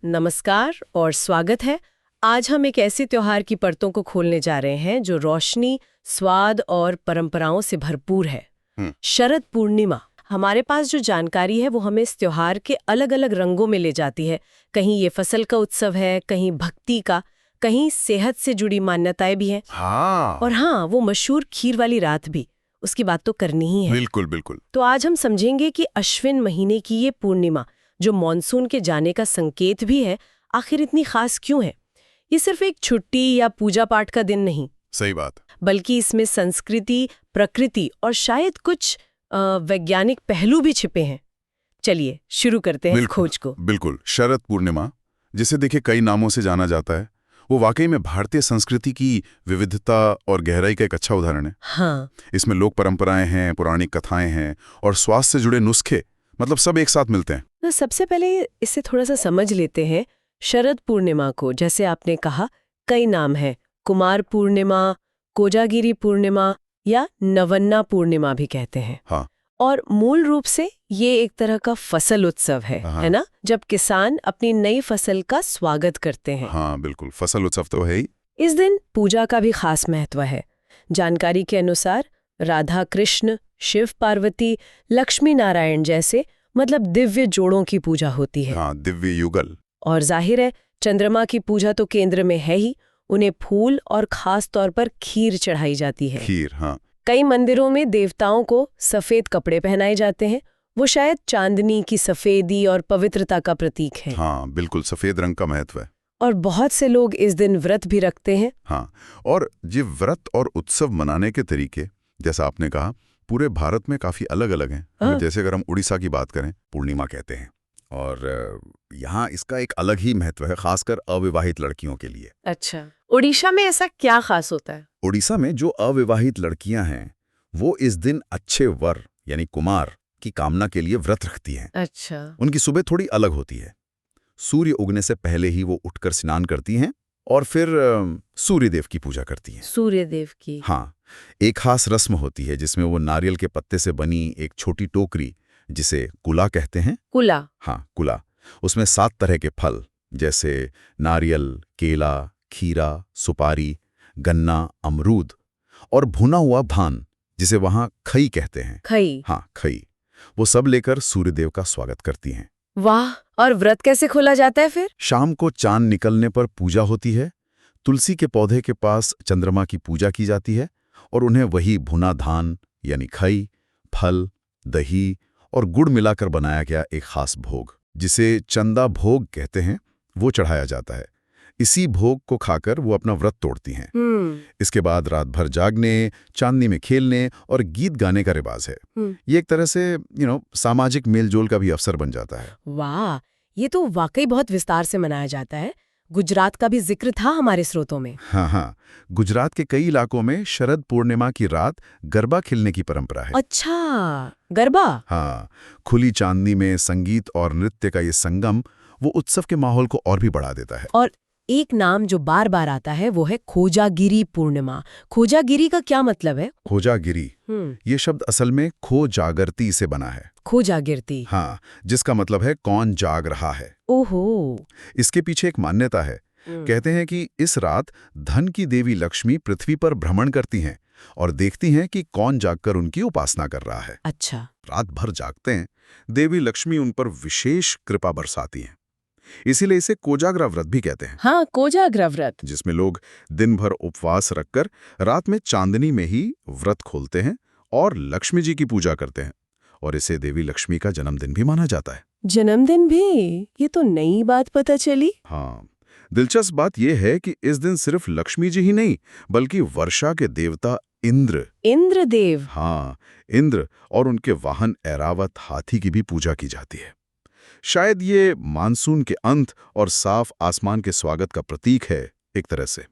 नमस्कार और स्वागत है। आज हम एक ऐसे त्योहार की परतों को खोलने जा रहे हैं जो रोशनी, स्वाद और परंपराओं से भरपूर है। शरद पूर्णिमा। हमारे पास जो जानकारी है वो हमें इस त्योहार के अलग अलग रंगों में ले जाती है। कहीं ये फसल का उत्सव है, कहीं भक्ति का, कहीं सेहत से जुड़ी मान्यताएं भी हैं। और हाँ, वो मशहूर खीर वाली रात भी, उसकी बात तो करनी ही है। बिल्कुल बिल्कुल। तो आज हम समझेंगे कि अश्विन महीने की ये पूर्णिमा, जो मॉनसून के जाने का संकेत भी है, आखिर इतनी खास क्यों है। ये सिर्फ एक छुट्टी या पूजा पाठ का दिन नहीं, सही बात, बल्कि इसमें संस्कृति, प्रकृति और शायद कुछ वैज्ञानिक पहलू भी छिपे हैं। चलिए शुरू करते हैं इस खोज को। बिल्कुल। शरद पूर्णिमा, जिसे देखिए कई नामों से जाना जाता है, वो वाकई में भारतीय संस्कृति की विविधता और गहराई का एक अच्छा उदाहरण है। हाँ, इसमें लोक परंपराएं हैं, पौराणिक कथाएं हैं और स्वास्थ्य से जुड़े नुस्खे, मतलब सब एक साथ मिलते हैं। तो सबसे पहले इसे थोड़ा सा समझ लेते हैं। शरद पूर्णिमा को, जैसे आपने कहा, कई नाम हैं। कुमार पूर्णिमा, कोजागिरी पूर्णिमा या नवन्ना पूर्णिमा भी कहते हैं। हाँ। और मूल रूप से ये एक तरह का फसल उत्सव है ना, जब किसान अपनी नई फसल का स्वागत करते हैं। हाँ बिल्कुल, फसल उत्सव तो है ही। इस दिन पूजा का भी खास महत्व है। जानकारी के अनुसार राधा कृष्ण, शिव पार्वती, लक्ष्मी नारायण जैसे मतलब दिव्य जोड़ों की पूजा होती है। हाँ, दिव्य युगल। और जाहिर है चंद्रमा की पूजा तो केंद्र में है ही। उन्हें फूल और खास तौर पर खीर चढ़ाई जाती है। खीर, हाँ। कई मंदिरों में देवताओं को सफेद कपड़े पहनाए जाते हैं। वो शायद चांदनी की सफेदी और पवित्रता का प्रतीक है। हाँ बिल्कुल, सफेद रंग का महत्व है। और बहुत से लोग इस दिन व्रत भी रखते हैं। हाँ, और ये व्रत और उत्सव मनाने के तरीके, जैसा आपने कहा, पूरे भारत में काफी अलग अलग हैं। जैसे अगर हम उड़ीसा की बात करें, पूर्णिमा कहते हैं, और यहाँ इसका एक अलग ही महत्व है, खासकर अविवाहित लड़कियों के लिए। अच्छा, उड़ीसा में ऐसा क्या खास होता है? उड़ीसा में जो अविवाहित लड़कियां हैं, वो इस दिन अच्छे वर यानी कुमार की कामना के लिए व्रत रखती हैं। अच्छा। उनकी सुबह थोड़ी अलग होती है। सूर्य उगने से पहले ही वो उठकर स्नान करती हैं और फिर सूर्यदेव की पूजा करती हैं। सूर्यदेव की? हाँ, एक खास रस्म होती है जिसमें वो नारियल के पत्ते से बनी एक छोटी टोकरी, जिसे कुला कहते हैं। कुला? हाँ, कुला। उसमें 7 तरह के फल, जैसे नारियल, केला, खीरा, सुपारी, गन्ना, अमरूद और भुना हुआ धान, जिसे वहाँ खई कहते हैं। खई? हाँ, खई। वो सब लेकर सूर्यदेव का स्वागत करती हैं। वाह! और व्रत कैसे खोला जाता है फिर? शाम को चांद निकलने पर पूजा होती है। तुलसी के पौधे के पास चंद्रमा की पूजा की जाती है और उन्हें वही भुना धान यानी खई, फल, दही और गुड़ मिलाकर बनाया गया एक खास भोग, जिसे चंदा भोग कहते हैं, वो चढ़ाया जाता है। इसी भोग को खाकर वो अपना व्रत तोड़ती हैं। इसके बाद रात भर जागने, चांदनी में खेलने और गीत गाने का रिवाज है। ये एक तरह से सामाजिक मेलजोल का भी अवसर बन जाता है। वाह, ये तो वाकई बहुत विस्तार से मनाया जाता है। गुजरात का भी जिक्र था हमारे स्रोतों में। हाँ, गुजरात के कई इलाकों में शरद पूर्णिमा की रात गरबा खेलने की परंपरा है। अच्छा, गरबा? हाँ, खुली चांदनी में संगीत और नृत्य का ये संगम वो उत्सव के माहौल को और भी बढ़ा देता है। और एक नाम जो बार बार आता है वो है खोजागिरी पूर्णिमा। खोजागिरी का क्या मतलब है? खोजागिरी, ये शब्द असल में खो जागरती से बना है। खोजागिरती? हाँ, जिसका मतलब है कौन जाग रहा है। ओहो। इसके पीछे एक मान्यता है। कहते हैं कि इस रात धन की देवी लक्ष्मी पृथ्वी पर भ्रमण करती हैं और देखती हैं कि कौन जागकर उनकी उपासना कर रहा है। अच्छा। रात भर जागते हैं, देवी लक्ष्मी उन पर विशेष कृपा बरसाती हैं। इसीलिए इसे कोजागरा व्रत भी कहते हैं। हाँ, कोजागरा व्रत। जिसमें लोग दिन भर उपवास रखकर रात में चांदनी में ही व्रत खोलते हैं और लक्ष्मी जी की पूजा करते हैं, और इसे देवी लक्ष्मी का जन्मदिन भी माना जाता है। जन्मदिन भी? ये तो नई बात पता चली। हाँ, दिलचस्प बात यह है कि इस दिन सिर्फ लक्ष्मी जी ही नहीं, बल्कि वर्षा के देवता इंद्रदेव। हाँ, इंद्र और उनके वाहन ऐरावत हाथी की भी पूजा की जाती है। शायद ये मानसून के अंत और साफ आसमान के स्वागत का प्रतीक है एक तरह से।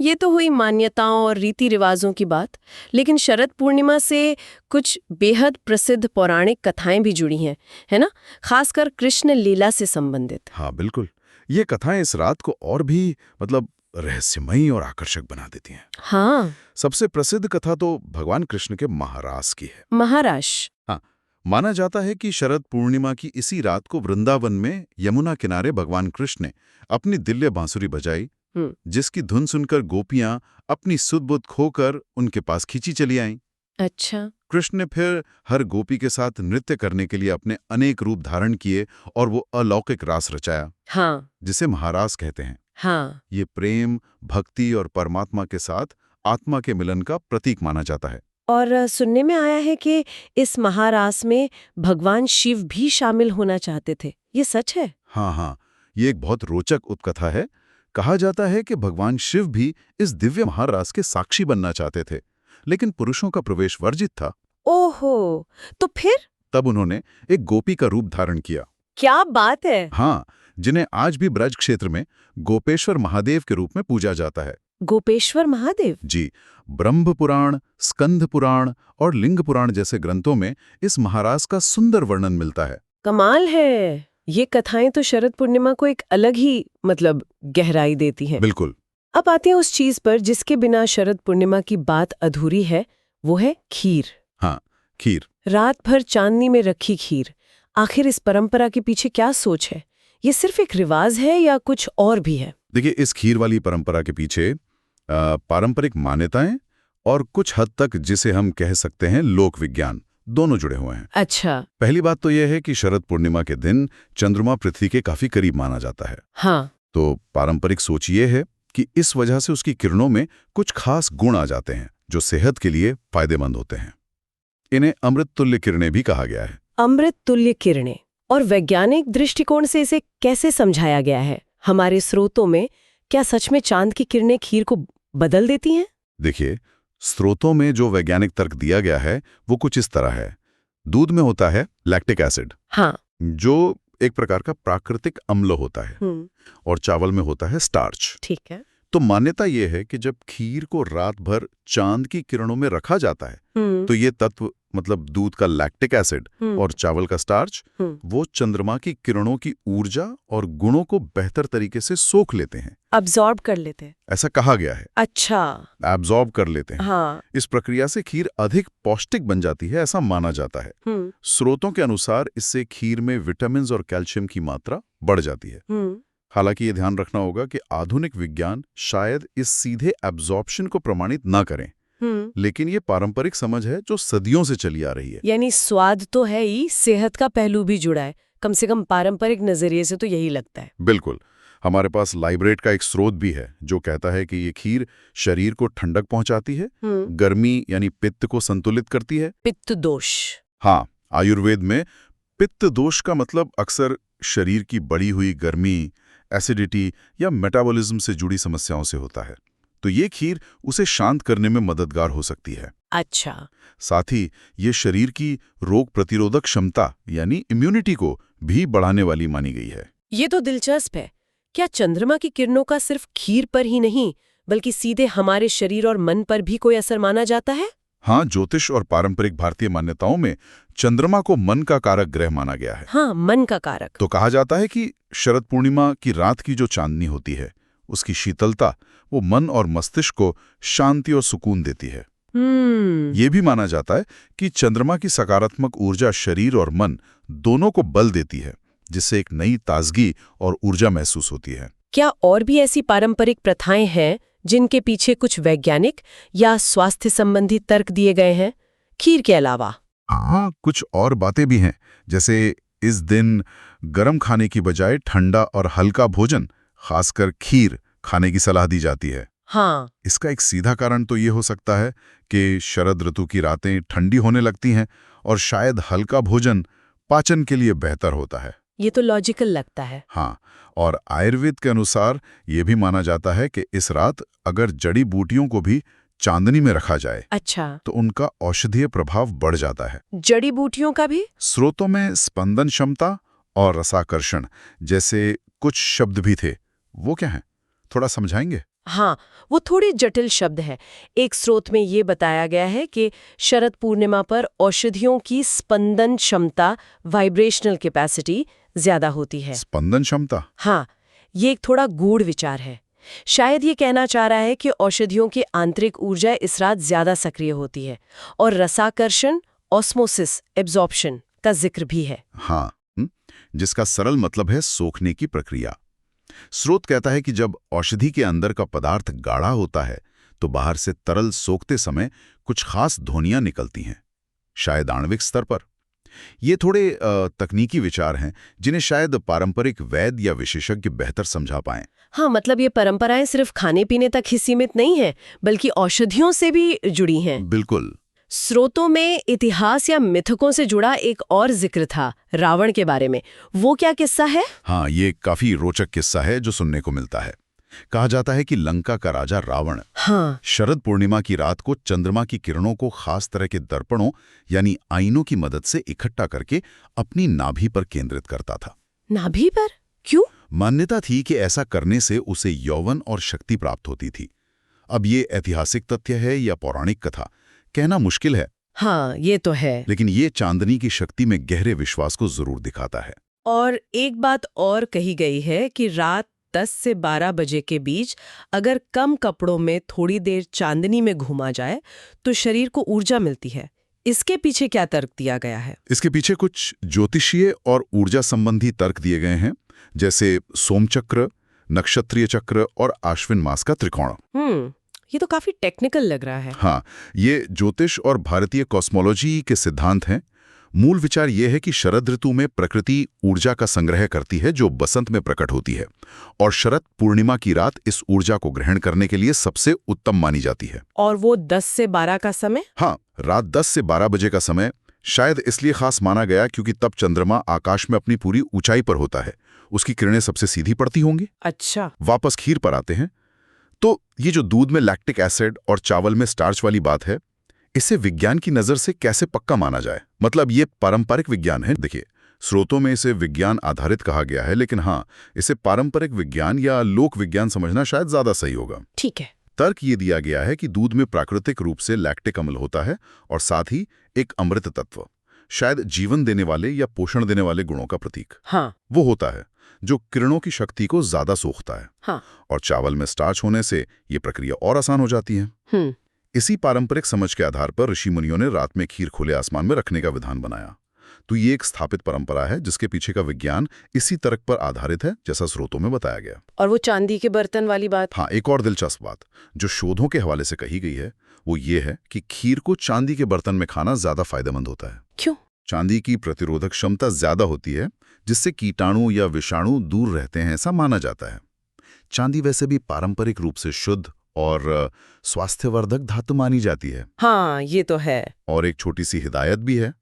ये तो हुई मान्यताओं और रीति रिवाजों की बात, लेकिन शरद पूर्णिमा से कुछ बेहद प्रसिद्ध पौराणिक कथाएं भी जुड़ी हैं, है ना? खासकर कृष्ण लीला से संबंधित। हाँ बिल्कुल, ये कथाएं इस रात को और भी रहस्यमयी और आकर्षक बना देती हैं। हाँ। सबसे प्रसिद्ध कथा तो भगवान कृष्ण के महारास की है। महारास? हाँ, माना जाता है कि शरद पूर्णिमा की इसी रात को वृंदावन में यमुना किनारे भगवान कृष्ण ने अपनी दिव्य बांसुरी बजाई, जिसकी धुन सुनकर गोपियां अपनी सुध-बुध खोकर उनके पास खींची चली आईं। अच्छा। कृष्ण ने फिर हर गोपी के साथ नृत्य करने के लिए अपने अनेक रूप धारण किए और वो अलौकिक रास रचाया, हाँ। जिसे महारास कहते हैं। हाँ। ये प्रेम, भक्ति और परमात्मा के साथ आत्मा के मिलन का प्रतीक माना जाता है। और सुनने में आया है कि इस महारास में भगवान शिव भी शामिल होना चाहते थे, ये सच है? हाँ, ये एक बहुत रोचक उपकथा है। कहा जाता है कि भगवान शिव भी इस दिव्य महारास के साक्षी बनना चाहते थे, लेकिन पुरुषों का प्रवेश वर्जित था। ओहो, तो फिर? तब उन्होंने एक गोपी का रूप धारण किया। क्या बात है! हाँ, जिन्हें आज भी ब्रज क्षेत्र में गोपेश्वर महादेव के रूप में पूजा जाता है। गोपेश्वर महादेव? जी, ब्रह्म पुराण, स्कंद पुराण और लिंग पुराण जैसे ग्रंथों में इस महारास का सुंदर वर्णन मिलता है। कमाल है! ये कथाएं तो शरद पूर्णिमा को एक अलग ही गहराई देती हैं। बिल्कुल। अब आते हैं उस चीज पर जिसके बिना शरद पूर्णिमा की बात अधूरी है, वो है खीर। हाँ, खीर। रात भर चांदनी में रखी खीर। आखिर इस परंपरा के पीछे क्या सोच है? ये सिर्फ एक रिवाज है या कुछ और भी है? देखिए, इस खीर वाली परंपरा के पीछे पारंपरिक मान्यताएं और कुछ हद तक जिसे हम कह सकते हैं लोक विज्ञान, दोनों जुड़े हुए हैं। अच्छा। पहली बात तो यह है कि शरद पूर्णिमा के दिन चंद्रमा पृथ्वी के काफी करीब माना जाता है। हाँ। तो पारंपरिक सोच ये है कि इस वजह से उसकी किरणों में कुछ खास गुण आ जाते हैं जो सेहत के लिए फायदेमंद होते हैं। इन्हें अमृत तुल्य किरणें भी कहा गया है। अमृत तुल्य किरणें। और वैज्ञानिक दृष्टिकोण से इसे कैसे समझाया गया है? हमारे स्रोतों में क्या सच में चांद की किरणें खीर को बदल देती हैं? देखिए, स्रोतों में जो वैज्ञानिक तर्क दिया गया है वो कुछ इस तरह है। दूध में होता है लैक्टिक एसिड, हाँ, जो एक प्रकार का प्राकृतिक अम्ल होता है, और चावल में होता है स्टार्च। ठीक है। तो मान्यता ये है कि जब खीर को रात भर चांद की किरणों में रखा जाता है तो ये तत्व, मतलब दूध का लैक्टिक एसिड और चावल का स्टार्च, वो चंद्रमा की किरणों की ऊर्जा और गुणों को बेहतर तरीके से सोख लेते हैं, अब्सॉर्ब कर लेते हैं। ऐसा कहा गया है। अच्छा। एब्जॉर्ब कर लेते हैं। हाँ। इस प्रक्रिया से खीर अधिक पौष्टिक बन जाती है, ऐसा माना जाता है। स्रोतों के अनुसार इससे खीर में विटामिन और कैल्शियम की मात्रा बढ़ जाती है। हालांकि ये ध्यान रखना होगा कि आधुनिक विज्ञान शायद इस सीधे एब्जॉर्प्शन को प्रमाणित ना करें, लेकिन ये पारंपरिक समझ है जो सदियों से चली आ रही है। यानी स्वाद तो है ही, सेहत का पहलू भी जुड़ा है। कम से कम पारंपरिक नजरिए से तो यही लगता है। बिल्कुल। हमारे पास लाइब्रेट का एक स्रोत भी है जो कहता है कि ये खीर शरीर को ठंडक पहुंचाती है, गर्मी यानी पित्त को संतुलित करती है। पित्त दोष? हाँ, आयुर्वेद में पित्त दोष का मतलब अक्सर शरीर की बढ़ी हुई गर्मी, एसिडिटी या मेटाबॉलिज्म से जुड़ी समस्याओं से होता है। तो ये खीर उसे शांत करने में मददगार हो सकती है। अच्छा। साथ ही ये शरीर की रोग प्रतिरोधक क्षमता यानी इम्यूनिटी को भी बढ़ाने वाली मानी गई है। ये तो दिलचस्प है। क्या चंद्रमा की किरणों का सिर्फ खीर पर ही नहीं बल्कि सीधे हमारे शरीर और मन पर भी कोई असर माना जाता है? हाँ, ज्योतिष और पारंपरिक भारतीय मान्यताओं में चंद्रमा को मन का कारक ग्रह माना गया है। हाँ, मन का कारक। तो कहा जाता है कि शरद पूर्णिमा की रात की जो चांदनी होती है, उसकी शीतलता वो मन और मस्तिष्क को शांति और सुकून देती है। ये भी माना जाता है कि चंद्रमा की सकारात्मक ऊर्जा शरीर और मन दोनों को बल देती है, जिससे एक नई ताजगी और ऊर्जा महसूस होती है। क्या और भी ऐसी पारंपरिक प्रथाएं हैं जिनके पीछे कुछ वैज्ञानिक या स्वास्थ्य संबंधी तर्क दिए गए हैं, खीर के अलावा? हाँ, कुछ और बातें भी हैं, जैसे इस दिन गर्म खाने की बजाय ठंडा और हल्का भोजन, खासकर खीर, खाने की सलाह दी जाती है। हाँ। इसका एक सीधा कारण तो ये हो सकता है कि शरद ऋतु की रातें ठंडी होने लगती हैं और शायद हल्का भोजन पाचन के लिए बेहतर होता है। ये तो लॉजिकल लगता है। हाँ, और आयुर्वेद के अनुसार ये भी माना जाता है कि इस रात अगर जड़ी बूटियों को भी चांदनी में रखा जाए, अच्छा, तो उनका औषधीय प्रभाव बढ़ जाता है। जड़ी बूटियों का भी? स्रोतों में स्पंदन क्षमता और रसाकर्षण जैसे कुछ शब्द भी थे, वो क्या हैं? थोड़ा समझाएंगे? हाँ, वो थोड़े जटिल शब्द है। एक स्रोत में ये बताया गया है कि शरद पूर्णिमा पर औषधियों की स्पंदन क्षमता, वाइब्रेशनल कैपेसिटी ज्यादा होती है। स्पंदन क्षमता? हाँ, ये एक थोड़ा गूढ़ विचार है। शायद ये कहना चाह रहा है कि औषधियों की आंतरिक ऊर्जा इस रात ज्यादा सक्रिय होती है और रसाकर्षण, ऑस्मोसिस, एब्जॉर्प्शन का जिक्र भी है। हाँ, जिसका सरल मतलब है सोखने की प्रक्रिया। स्रोत कहता है कि जब औषधि के अंदर का पदार्थ गाढ़ा होता है तो बाहर से तरल सोखते समय कुछ खास ध्वनियां निकलती हैं, शायद आणविक स्तर पर। ये थोड़े तकनीकी विचार हैं जिन्हें शायद पारंपरिक वैद्य या विशेषज्ञ बेहतर समझा पाएं। हाँ, मतलब ये परंपराएं सिर्फ खाने पीने तक ही सीमित नहीं है, बल्कि औषधियों से भी जुड़ी हैं। बिल्कुल। स्रोतों में इतिहास या मिथकों से जुड़ा एक और जिक्र था, रावण के बारे में। वो क्या किस्सा है? हाँ, ये काफी रोचक किस्सा है जो सुनने को मिलता है। कहा जाता है कि लंका का राजा रावण शरद पूर्णिमा की रात को चंद्रमा की किरणों को खास तरह के दर्पणों यानी आईनों की मदद से इकट्ठा करके अपनी नाभि पर केंद्रित करता था। नाभि पर? क्यों? मान्यता थी कि ऐसा करने से उसे यौवन और शक्ति प्राप्त होती थी। अब ये ऐतिहासिक तथ्य है या पौराणिक कथा, कहना मुश्किल है। हाँ, ये तो है। लेकिन ये चांदनी की शक्ति में गहरे विश्वास को जरूर दिखाता है। और एक बात और कही गई है कि रात 10 से 12 बजे के बीच अगर कम कपड़ों में थोड़ी देर चांदनी में घूमा जाए तो शरीर को ऊर्जा मिलती है। इसके पीछे क्या तर्क दिया गया है? इसके पीछे कुछ ज्योतिषीय और ऊर्जा संबंधी तर्क दिए गए हैं, जैसे सोमचक्र, नक्षत्रीय चक्र और आश्विन मास का त्रिकोण। ये तो काफी टेक्निकल लग रहा है। हाँ, ये ज्योतिष और भारतीय कॉस्मोलॉजी के सिद्धांत हैं। मूल विचार यह है कि शरद ऋतु में प्रकृति ऊर्जा का संग्रह करती है जो बसंत में प्रकट होती है, और शरद पूर्णिमा की रात इस ऊर्जा को ग्रहण करने के लिए सबसे उत्तम मानी जाती है। और वो 10 से 12 का समय? हाँ, रात 10 से 12 बजे का समय शायद इसलिए खास माना गया क्योंकि तब चंद्रमा आकाश में अपनी पूरी ऊंचाई पर होता है, उसकी किरणें सबसे सीधी पड़ती होंगी। अच्छा। वापस खीर पर आते हैं तो ये जो दूध में लैक्टिक एसिड और चावल में स्टार्च वाली बात है, इसे विज्ञान की नजर से कैसे पक्का माना जाए? मतलब ये पारंपरिक विज्ञान है। देखिए, स्रोतों में इसे विज्ञान आधारित कहा गया है, लेकिन हाँ, इसे पारंपरिक विज्ञान या लोक विज्ञान समझना शायद ज्यादा सही होगा। ठीक है। तर्क ये दिया गया है कि दूध में प्राकृतिक रूप से लैक्टिक अम्ल होता है और साथ ही एक अमृत तत्व, शायद जीवन देने वाले या पोषण देने वाले गुणों का प्रतीक, वो होता है जो किरणों की शक्ति को ज्यादा सोखता है। और चावल में स्टार्च होने से ये प्रक्रिया और आसान हो जाती है। इसी पारंपरिक समझ के आधार पर ऋषि मुनियों ने रात में खीर खुले आसमान में रखने का विधान बनाया। तो ये एक स्थापित परंपरा है जिसके पीछे का विज्ञान इसी तर्क पर आधारित है, जैसा स्रोतों में बताया गया। और वो चांदी के बर्तन वाली बात? हाँ, एक और दिलचस्प बात जो शोधों के हवाले से कही गई है वो ये है कि खीर को चांदी के बर्तन में खाना ज्यादा फायदेमंद होता है। क्यों? चांदी की प्रतिरोधक क्षमता ज्यादा होती है, जिससे कीटाणु या विषाणु दूर रहते हैं, ऐसा माना जाता है। चांदी वैसे भी पारंपरिक रूप से शुद्ध और स्वास्थ्यवर्धक धातु मानी जाती है। हाँ, ये तो है। और एक छोटी सी हिदायत भी है,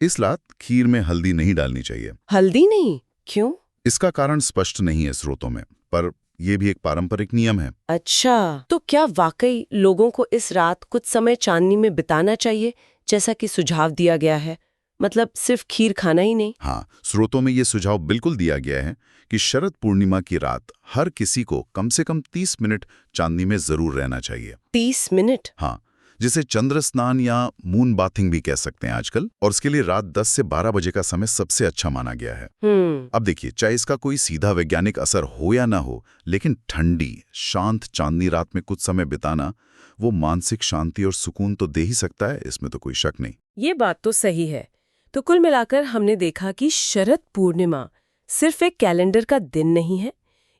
इस रात खीर में हल्दी नहीं डालनी चाहिए। हल्दी नहीं? क्यों? इसका कारण स्पष्ट नहीं है स्रोतों में, पर यह भी एक पारंपरिक नियम है। अच्छा, तो क्या वाकई लोगों को इस रात कुछ समय चांदनी में बिताना चाहिए, जैसा कि सुझाव दिया गया है? मतलब सिर्फ खीर खाना ही नहीं? हाँ, स्रोतों में ये सुझाव बिल्कुल दिया गया है कि शरद पूर्णिमा की रात हर किसी को कम से कम 30 मिनट चांदनी में जरूर रहना चाहिए। 30 मिनट? हाँ, जिसे चंद्र स्नान या मून बाथिंग भी कह सकते हैं आजकल, और उसके लिए रात 10 से 12 बजे का समय सबसे अच्छा माना गया है। अब देखिए, चाहे इसका कोई सीधा वैज्ञानिक असर हो या ना हो, लेकिन ठंडी शांत चांदनी रात में कुछ समय बिताना वो मानसिक शांति और सुकून तो दे ही सकता है, इसमें तो कोई शक नहीं। ये बात तो सही है। तो कुल मिलाकर हमने देखा कि शरद पूर्णिमा सिर्फ एक कैलेंडर का दिन नहीं है,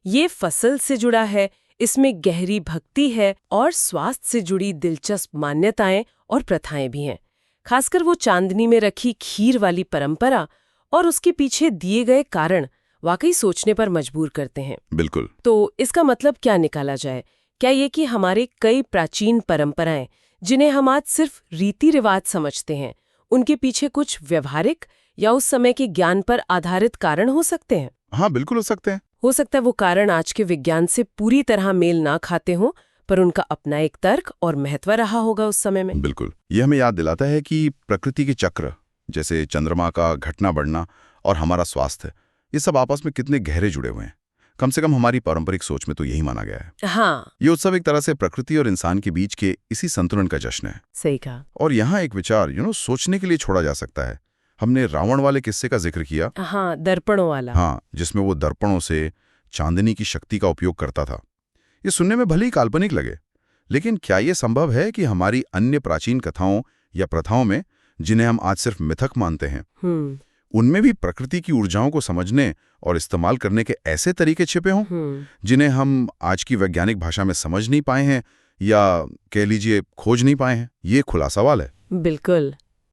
ये फसल से जुड़ा है, इसमें गहरी भक्ति है और स्वास्थ्य से जुड़ी दिलचस्प मान्यताएं और प्रथाएं भी हैं। खासकर वो चांदनी में रखी खीर वाली परंपरा और उसके पीछे दिए गए कारण वाकई सोचने पर मजबूर करते हैं। बिल्कुल। तो इसका मतलब क्या निकाला जाए? क्या ये कि हमारे कई प्राचीन परंपराएं, जिन्हें हम आज सिर्फ रीति रिवाज समझते हैं, उनके पीछे कुछ व्यवहारिक या उस समय के ज्ञान पर आधारित कारण हो सकते हैं? हाँ, बिल्कुल हो सकते हैं। हो सकता है वो कारण आज के विज्ञान से पूरी तरह मेल ना खाते हों, पर उनका अपना एक तर्क और महत्व रहा होगा उस समय में। बिल्कुल। ये हमें याद दिलाता है कि प्रकृति के चक्र, जैसे चंद्रमा का घटना बढ़ना और हमारा स्वास्थ्य, ये सब आपस में कितने गहरे जुड़े हुए हैं। कम से कम हमारी पारंपरिक सोच में तो यही माना गया है। हाँ, ये उत्सव एक तरह से प्रकृति और इंसान के बीच के इसी संतुलन का जश्न है। सही कहा। और यहाँ एक विचार सोचने के लिए छोड़ा जा सकता है। हमने रावण वाले किस्से का जिक्र किया। हाँ, दर्पणों वाला। हाँ, जिसमें वो दर्पणों से चांदनी की शक्ति का उपयोग करता था। ये सुनने में भले ही काल्पनिक लगे, लेकिन क्या ये संभव है कि हमारी अन्य प्राचीन कथाओं या प्रथाओं में जिन्हें हम आज सिर्फ मिथक मानते हैं, उनमें भी प्रकृति की ऊर्जाओं को समझने और इस्तेमाल करने के ऐसे तरीके छिपे हों जिन्हें हम आज की वैज्ञानिक भाषा में समझ नहीं पाए हैं या कह लीजिए खोज नहीं पाए हैं। ये खुला सवाल है। बिल्कुल।